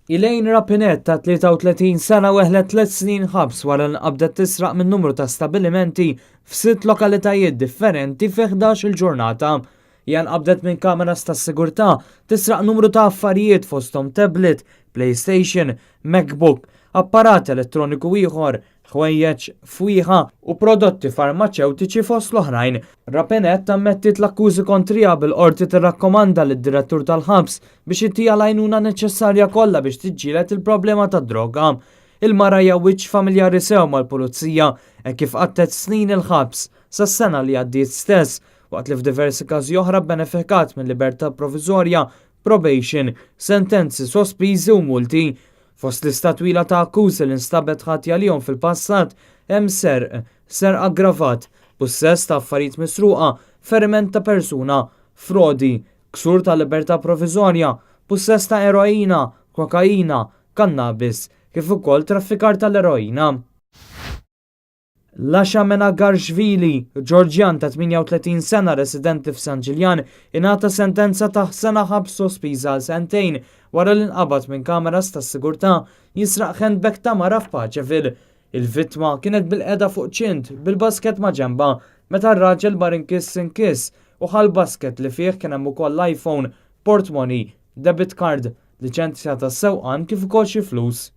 Elaine Rapinette ta' 33 sena weħlet 3 snin ħabs wara nqabdet tisraq minn numru ta' stabilimenti f'6 lokalitajiet differenti fi 11 il-ġurnata. Jan qabdet minn kameras tas sigurtà tisraq numru ta' affarijiet fosthom tablet, PlayStation, MacBook, apparat elettroniku ieħor, ħwejjeġ fwieħa u prodotti farmaceutiċi fost l-oħrajn. Rapinette ammettit l-akkużi kontrija bil-qorti tirrakkomanda lid-direttur tal-ħabs biex ittija l-għajnuna neċessarja kollha biex tiġġieled il-problema tad-droga. Il-mara hija wiċċ familjari sew mal-pulizija kif qattet snin il-ħabs sas-sena li għaddiet stess waqt li f'diversi każi oħra benefikat minn libertà provizorja, probation, sentenzi sospiżi u multi. Fost lista twila ta' akkużi li nstabet ħatja lihom fil-passat hemm serq aggravat, possess ta' affarijiet misruqa, feriment ta' persuna, frodi, ksur ta' libertà provizorja, possess ta' eroina, kokaina, kannabis, kif ukoll traffikar tal-eroina. Lasha Menagarshvili, Ġorġjan ta' 38 sena residenti f'San Ġiljan, ingħata sentenza ta' sena ħabs sospiża għal sentejn wara li nqabad minn kameras tas-sigurtà jisraq handbag ta' mara f'Paċeville. Il-vittma kienet bil-qeda fuq ċint bil-basket ma' ġenba meta r-raġel bar inkiss u ħal-basket li fih kien hemm ukoll iPhone, portmoney, debit card, liċenzja tas-sewqan kif ukoll xi flus.